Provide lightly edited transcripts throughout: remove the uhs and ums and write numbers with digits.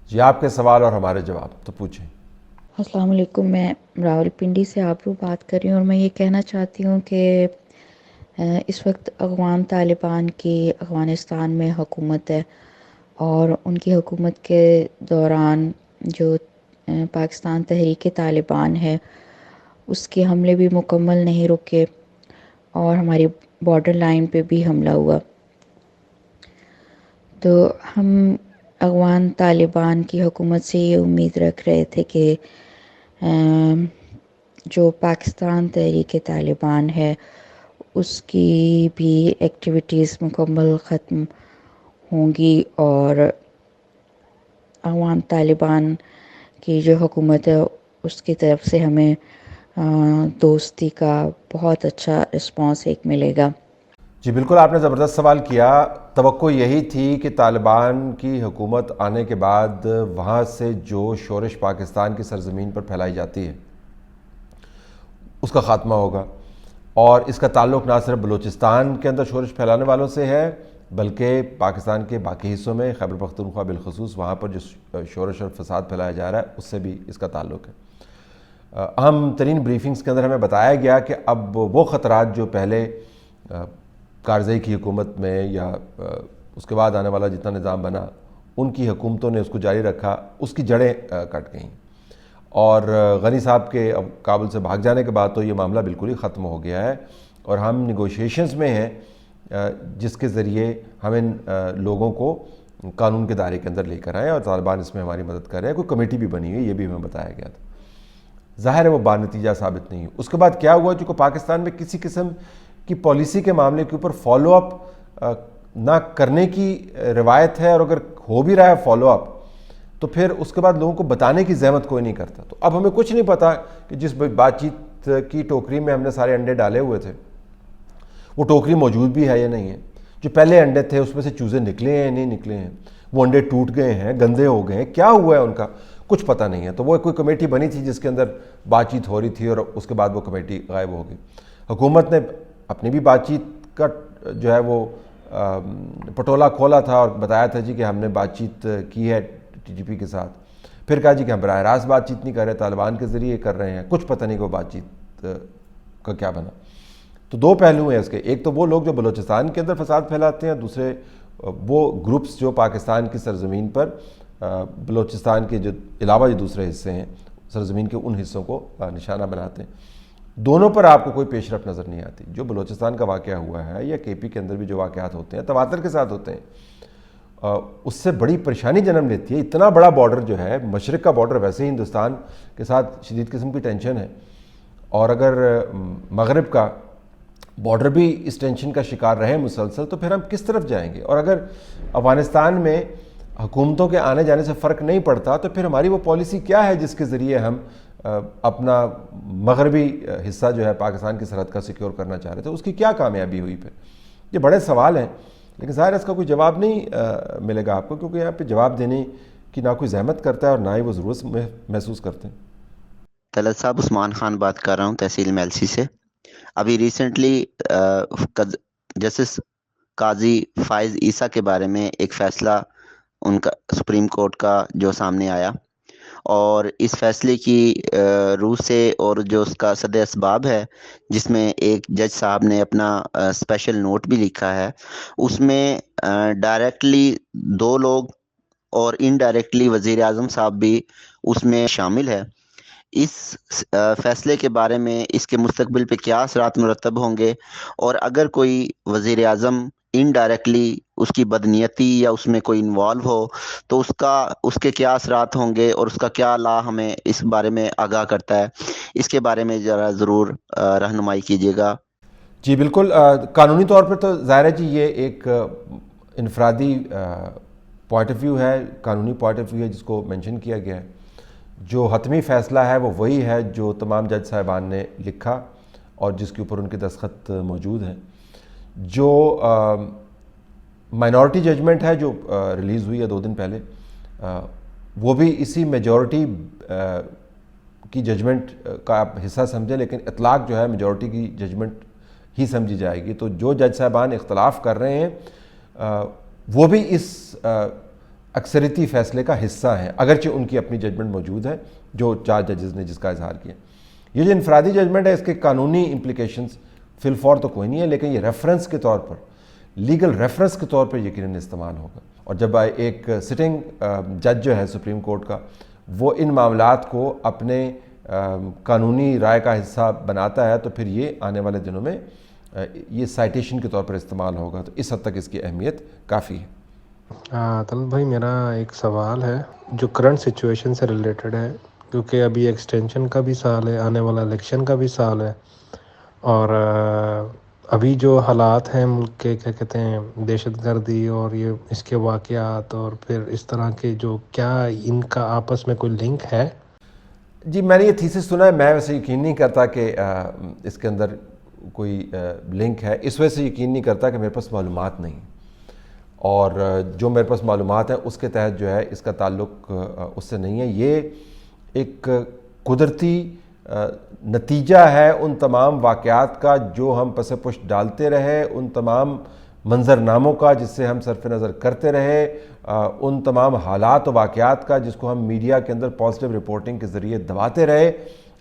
جی آپ کے سوال اور ہمارے جواب تو پوچھیں۔ السلام علیکم، میں راولپنڈی سے آبرو بات کر رہی ہوں، اور میں یہ کہنا چاہتی ہوں کہ اس وقت افغان طالبان کی افغانستان میں حکومت ہے، اور ان کی حکومت کے دوران جو پاکستان تحریک طالبان ہے اس کے حملے بھی مکمل نہیں رکے، اور ہماری بارڈر لائن پہ بھی حملہ ہوا۔ تو ہم افغان طالبان کی حکومت سے یہ امید رکھ رہے تھے کہ جو پاکستان تحریک طالبان ہے اس کی بھی ایکٹیویٹیز مکمل ختم ہوں گی، اور افغان طالبان کی جو حکومت ہے اس کی طرف سے ہمیں دوستی کا بہت اچھا رسپانس ایک ملے گا۔ جی بالکل، آپ نے زبردست سوال کیا۔ توقع یہی تھی کہ طالبان کی حکومت آنے کے بعد وہاں سے جو شورش پاکستان کی سرزمین پر پھیلائی جاتی ہے اس کا خاتمہ ہوگا، اور اس کا تعلق نہ صرف بلوچستان کے اندر شورش پھیلانے والوں سے ہے بلکہ پاکستان کے باقی حصوں میں، خیبر پختونخوا بالخصوص، وہاں پر جو شورش اور فساد پھیلایا جا رہا ہے اس سے بھی اس کا تعلق ہے۔ اہم ترین بریفنگز کے اندر ہمیں بتایا گیا کہ اب وہ خطرات جو پہلے کارزئی کی حکومت میں یا اس کے بعد آنے والا جتنا نظام بنا ان کی حکومتوں نے اس کو جاری رکھا، اس کی جڑیں کٹ گئیں، اور غنی صاحب کے اب کابل سے بھاگ جانے کے بعد تو یہ معاملہ بالکل ہی ختم ہو گیا ہے، اور ہم نیگوشیشنز میں ہیں جس کے ذریعے ہم ان لوگوں کو قانون کے دائرے کے اندر لے کر آئیں، اور طالبان اس میں ہماری مدد کر رہے ہیں۔ کوئی کمیٹی بھی بنی ہوئی، یہ بھی ہمیں بتایا گیا تھا۔ ظاہر ہے وہ با نتیجہ ثابت نہیں ہوئی۔ اس کے بعد کیا ہوا، چونکہ پاکستان میں کسی قسم کی پالیسی کے معاملے کے اوپر فالو اپ نہ کرنے کی روایت ہے، اور اگر ہو بھی رہا ہے فالو اپ تو پھر اس کے بعد لوگوں کو بتانے کی زحمت کوئی نہیں کرتا۔ تو اب ہمیں کچھ نہیں پتا کہ جس بات چیت کی ٹوکری میں ہم نے سارے انڈے ڈالے ہوئے تھے وہ ٹوکری موجود بھی ہے یا نہیں ہے، جو پہلے انڈے تھے اس میں سے چوزے نکلے ہیں یا نہیں نکلے ہیں، وہ انڈے ٹوٹ گئے ہیں، گندے ہو گئے ہیں، کیا ہوا ہے ان کا کچھ پتہ نہیں ہے۔ تو وہ کوئی کمیٹی بنی تھی جس کے اندر بات چیت ہو رہی تھی، اور اس کے بعد وہ کمیٹی غائب ہو گئی۔ حکومت نے اپنی بھی بات چیت کا جو ہے وہ پٹولا کھولا تھا اور بتایا تھا جی کہ ہم نے بات چیت کی ہے ٹی ٹی پی کے ساتھ، پھر کہا جی کہ ہم براہ راست بات چیت نہیں کر رہے، طالبان کے ذریعے کر رہے ہیں، کچھ پتہ نہیں کہ وہ بات چیت کا کیا بنا۔ تو دو پہلو ہیں اس کے، ایک تو وہ لوگ جو بلوچستان کے اندر فساد پھیلاتے ہیں، دوسرے وہ گروپس جو پاکستان کی سرزمین پر بلوچستان کے جو علاوہ جو دوسرے حصے ہیں سرزمین کے ان حصوں کو نشانہ بناتے ہیں۔ دونوں پر آپ کو کوئی پیش رفت نظر نہیں آتی۔ جو بلوچستان کا واقعہ ہوا ہے یا کے پی کے اندر بھی جو واقعات ہوتے ہیں تواتر کے ساتھ ہوتے ہیں، اس سے بڑی پریشانی جنم لیتی ہے۔ اتنا بڑا بارڈر جو ہے، مشرق کا بارڈر ویسے ہی ہندوستان کے ساتھ شدید قسم کی ٹینشن ہے، اور اگر مغرب کا بارڈر بھی اس ٹینشن کا شکار رہے مسلسل تو پھر ہم کس طرف جائیں گے؟ اور اگر افغانستان میں حکومتوں کے آنے جانے سے فرق نہیں پڑتا تو پھر ہماری وہ پالیسی کیا ہے جس کے ذریعے ہم اپنا مغربی حصہ جو ہے پاکستان کی سرحد کا سیکیور کرنا چاہ رہے تھے؟ اس کی کیا کامیابی ہوئی پھر؟ یہ بڑے سوال ہیں، لیکن ظاہر اس کا کوئی جواب نہیں ملے گا آپ کو، کیونکہ یہاں پہ جواب دینے کی نہ کوئی زحمت کرتا ہے اور نہ ہی وہ ضرورت محسوس کرتے ہیں۔ طلعت صاحب، عثمان خان بات کر رہا ہوں تحصیل میلسی سے۔ ابھی ریسنٹلی جسٹس قاضی فائز عیسیٰ کے بارے میں ایک فیصلہ ان کا سپریم کورٹ کا جو سامنے آیا، اور اس فیصلے کی روح سے اور جو اس کا صدر اسباب ہے جس میں ایک جج صاحب نے اپنا اسپیشل نوٹ بھی لکھا ہے، اس میں ڈائریکٹلی دو لوگ اور انڈائریکٹلی وزیر اعظم صاحب بھی اس میں شامل ہے۔ اس فیصلے کے بارے میں اس کے مستقبل پہ کیا اثرات مرتب ہوں گے، اور اگر کوئی وزیر اعظم انڈائریکٹلی اس کی بدنیتی یا اس میں کوئی انوالو ہو تو اس کے کیا اثرات ہوں گے، اور اس کا کیا لا ہمیں اس بارے میں آگاہ کرتا ہے؟ اس کے بارے میں ذرا ضرور رہنمائی کیجیے گا۔ جی بالکل، قانونی طور پر تو ظاہر ہے جی یہ ایک انفرادی پوائنٹ آف ویو ہے، قانونی پوائنٹ آف ویو ہے جس کو مینشن کیا گیا ہے۔ جو حتمی فیصلہ ہے وہ وہی ہے جو تمام جج صاحبان نے لکھا اور جس کے اوپر ان کے دستخط موجود ہیں۔ جو مائنورٹی ججمنٹ ہے جو ریلیز ہوئی ہے 2 دن پہلے، وہ بھی اسی میجورٹی کی ججمنٹ کا آپ حصہ سمجھیں، لیکن اطلاق جو ہے میجورٹی کی ججمنٹ ہی سمجھی جائے گی۔ تو جو جج صاحبان اختلاف کر رہے ہیں وہ بھی اس اکثریتی فیصلے کا حصہ ہیں، اگرچہ ان کی اپنی ججمنٹ موجود ہے جو 4 ججز نے جس کا اظہار کیا. یہ جو انفرادی ججمنٹ ہے اس کے قانونی امپلیکیشنز فی الفور تو کوئی نہیں ہے، لیکن یہ ریفرنس کے طور پر، لیگل ریفرنس کے طور پر یقیناً استعمال ہوگا. اور جب ایک سٹنگ جج جو ہے سپریم کورٹ کا، وہ ان معاملات کو اپنے قانونی رائے کا حصہ بناتا ہے تو پھر یہ آنے والے دنوں میں یہ سائٹیشن کے طور پر استعمال ہوگا. تو اس حد تک اس کی اہمیت کافی ہے. طلعت بھائی، میرا ایک سوال ہے جو کرنٹ سچویشن سے ریلیٹڈ ہے، کیونکہ ابھی ایکسٹینشن کا بھی سال ہے، آنے والا الیکشن کا بھی سال ہے، اور ابھی جو حالات ہیں ملک کے، کیا کہتے ہیں، دہشت گردی اور یہ اس کے واقعات، اور پھر اس طرح کے جو، کیا ان کا آپس میں کوئی لنک ہے؟ جی میں نے یہ تھیسس سنا ہے، میں ویسے یقین نہیں کرتا کہ اس کے اندر کوئی لنک ہے. اس وجہ سے یقین نہیں کرتا کہ میرے پاس معلومات نہیں، اور جو میرے پاس معلومات ہیں اس کے تحت جو ہے اس کا تعلق اس سے نہیں ہے. یہ ایک قدرتی نتیجہ ہے ان تمام واقعات کا جو ہم پس پشت ڈالتے رہے، ان تمام منظرناموں کا جس سے ہم صرف نظر کرتے رہے، ان تمام حالات و واقعات کا جس کو ہم میڈیا کے اندر پازیٹیو رپورٹنگ کے ذریعے دباتے رہے.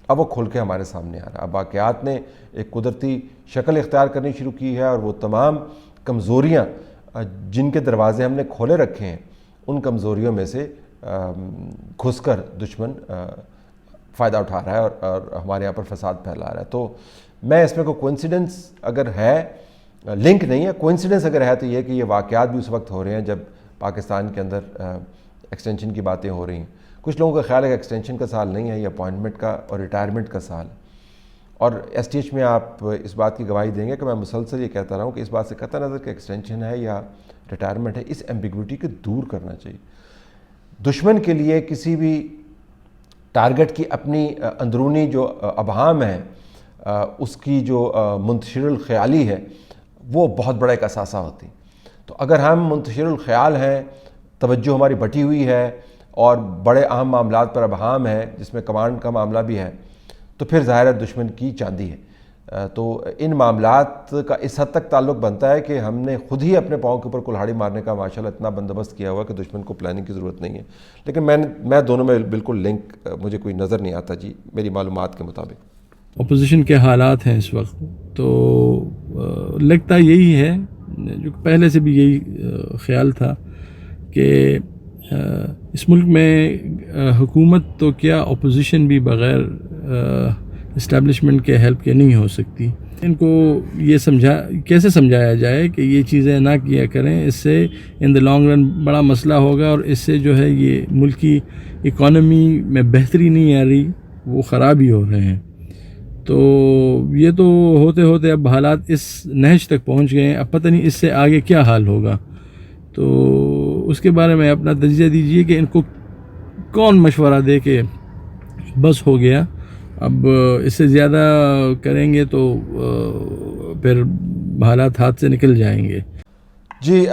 اب وہ کھل کے ہمارے سامنے آ رہا ہے. اب واقعات نے ایک قدرتی شکل اختیار کرنی شروع کی ہے، اور وہ تمام کمزوریاں جن کے دروازے ہم نے کھولے رکھے ہیں، ان کمزوریوں میں سے گھس کر دشمن فائدہ اٹھا رہا ہے اور ہمارے یہاں پر فساد پھیلا رہا ہے. تو میں اس میں کوئی کوئنسیڈنس اگر ہے، لنک نہیں ہے، کوئنسیڈنس اگر ہے تو یہ کہ یہ واقعات بھی اس وقت ہو رہے ہیں جب پاکستان کے اندر ایکسٹینشن کی باتیں ہو رہی ہیں. کچھ لوگوں کا خیال ہے کہ ایکسٹینشن کا سال نہیں ہے، یہ اپوائنٹمنٹ کا اور ریٹائرمنٹ کا سال ہے. اور ایس ٹی ایچ میں آپ اس بات کی گواہی دیں گے کہ میں مسلسل یہ کہتا رہا ہوں کہ اس بات سے قطع نظر کہ ایکسٹینشن ہے یا ریٹائرمنٹ ہے، اس ایمبیگوٹی کو دور کرنا چاہیے. دشمن کے لیے کسی بھی ٹارگٹ کی اپنی اندرونی جو ابہام ہے، اس کی جو منتشر الخیالی ہے، وہ بہت بڑا ایک اثاثہ ہوتی. تو اگر ہم منتشر الخیال ہیں، توجہ ہماری بٹی ہوئی ہے اور بڑے اہم معاملات پر ابہام ہے جس میں کمانڈ کا معاملہ بھی ہے، تو پھر ظاہر ہے دشمن کی چاندی ہے. تو ان معاملات کا اس حد تک تعلق بنتا ہے کہ ہم نے خود ہی اپنے پاؤں کے اوپر کلہاڑی مارنے کا ماشاءاللہ اتنا بندوبست کیا ہوا کہ دشمن کو پلاننگ کی ضرورت نہیں ہے. لیکن میں دونوں میں بالکل لنک مجھے کوئی نظر نہیں آتا جی میری معلومات کے مطابق. اپوزیشن کے حالات ہیں اس وقت، تو لگتا یہی ہے، جو پہلے سے بھی یہی خیال تھا کہ اس ملک میں حکومت تو کیا، اپوزیشن بھی بغیر اسٹیبلشمنٹ کے ہیلپ کے نہیں ہو سکتی. ان کو یہ کیسے سمجھایا جائے کہ یہ چیزیں نہ کیا کریں، اس سے ان دا لانگ رن بڑا مسئلہ ہوگا، اور اس سے جو ہے یہ ملک کی اکانومی میں بہتری نہیں آ رہی، وہ خراب ہی ہو رہے ہیں. تو یہ تو ہوتے ہوتے اب حالات اس نہج تک پہنچ گئے ہیں، اب پتہ نہیں اس سے آگے کیا حال ہوگا. تو اس کے بارے میں اپنا تجزیہ دیجئے کہ ان کو کون مشورہ دے کہ بس ہو گیا، اب اس سے زیادہ کریں گے تو پھر حالات ہاتھ سے نکل جائیں گے. جی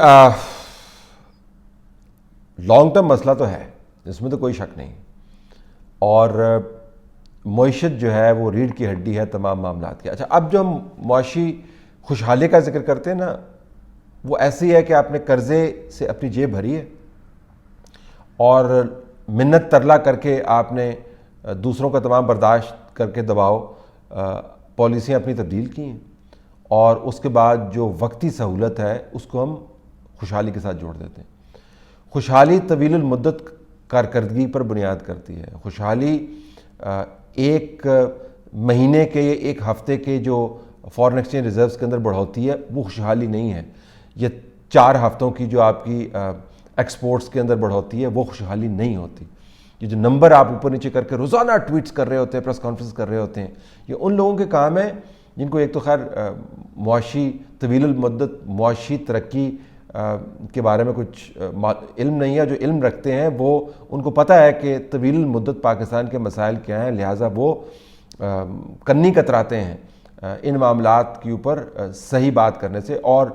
لانگ ٹرم مسئلہ تو ہے، اس میں تو کوئی شک نہیں، اور معیشت جو ہے وہ ریڑھ کی ہڈی ہے تمام معاملات کی. اچھا، اب جو ہم معاشی خوشحالی کا ذکر کرتے ہیں نا، وہ ایسی ہے کہ آپ نے قرضے سے اپنی جیب بھری ہے اور منت ترلا کر کے آپ نے دوسروں کا تمام برداشت کر کے دباؤ پالیسیاں اپنی تبدیل کی ہیں، اور اس کے بعد جو وقتی سہولت ہے اس کو ہم خوشحالی کے ساتھ جوڑ دیتے ہیں. خوشحالی طویل المدت کارکردگی پر بنیاد کرتی ہے. خوشحالی ایک مہینے کے، ایک ہفتے کے جو فارن ایکسچینج ریزروز کے اندر بڑھوتی ہے وہ خوشحالی نہیں ہے. یہ 4 ہفتوں کی جو آپ کی ایکسپورٹس کے اندر بڑھوتی ہے وہ خوشحالی نہیں ہوتی. یہ جو نمبر آپ اوپر نیچے کر کے روزانہ ٹویٹس کر رہے ہوتے ہیں، پریس کانفرنس کر رہے ہوتے ہیں، یہ ان لوگوں کے کام ہے جن کو ایک تو خیر معاشی طویل المدت معاشی ترقی کے بارے میں کچھ علم نہیں ہے. جو علم رکھتے ہیں وہ ان کو پتہ ہے کہ طویل المدت پاکستان کے مسائل کیا ہیں، لہٰذا وہ کنی کتراتے ہیں ان معاملات کے اوپر صحیح بات کرنے سے، اور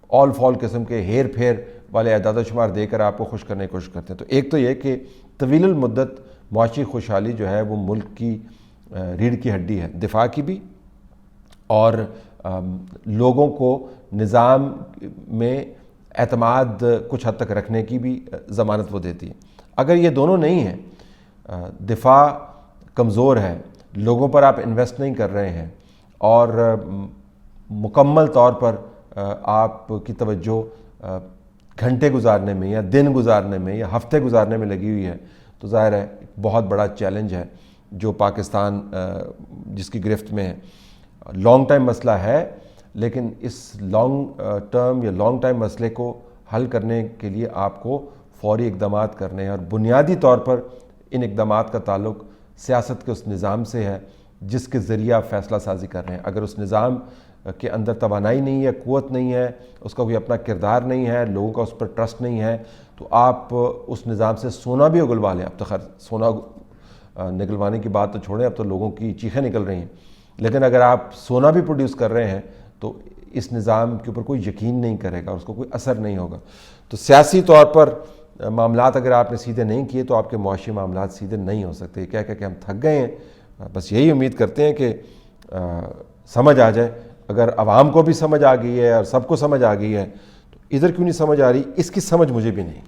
آل فال قسم کے ہیر پھیر والے اعداد و شمار دے کر آپ کو خوش کرنے کی کوشش کرتے ہیں. تو ایک تو یہ کہ طویل المدت معاشی خوشحالی جو ہے وہ ملک کی ریڑھ کی ہڈی ہے، دفاع کی بھی، اور لوگوں کو نظام میں اعتماد کچھ حد تک رکھنے کی بھی ضمانت وہ دیتی ہے۔ اگر یہ دونوں نہیں ہیں، دفاع کمزور ہے، لوگوں پر آپ انویسٹ نہیں کر رہے ہیں اور مکمل طور پر آپ کی توجہ گھنٹے گزارنے میں یا دن گزارنے میں یا ہفتے گزارنے میں لگی ہوئی ہے، تو ظاہر ہے بہت بڑا چیلنج ہے جو پاکستان جس کی گرفت میں ہے۔ لانگ ٹائم مسئلہ ہے، لیکن اس لانگ ٹرم یا لانگ ٹائم مسئلے کو حل کرنے کے لیے آپ کو فوری اقدامات کرنے ہیں، اور بنیادی طور پر ان اقدامات کا تعلق سیاست کے اس نظام سے ہے جس کے ذریعے آپ فیصلہ سازی کر رہے ہیں۔ اگر اس نظام کے اندر توانائی نہیں ہے، قوت نہیں ہے، اس کا کوئی اپنا کردار نہیں ہے، لوگوں کا اس پر ٹرسٹ نہیں ہے، تو آپ اس نظام سے سونا بھی اگلوا لیں۔ اب تو خیر سونا نکلوانے کی بات تو چھوڑیں، اب تو لوگوں کی چیخیں نکل رہی ہیں، لیکن اگر آپ سونا بھی پروڈیوس کر رہے ہیں تو اس نظام کے اوپر کوئی یقین نہیں کرے گا، اس کو کوئی اثر نہیں ہوگا۔ تو سیاسی طور پر معاملات اگر آپ نے سیدھے نہیں کیے تو آپ کے معاشی معاملات سیدھے نہیں ہو سکتے۔ کہہ کہ ہم تھک گئے ہیں، بس یہی امید کرتے ہیں کہ سمجھ آ جائے۔ اگر عوام کو بھی سمجھ آ گئی ہے اور سب کو سمجھ آ گئی ہے تو ادھر کیوں نہیں سمجھ آ رہی، اس کی سمجھ مجھے بھی نہیں۔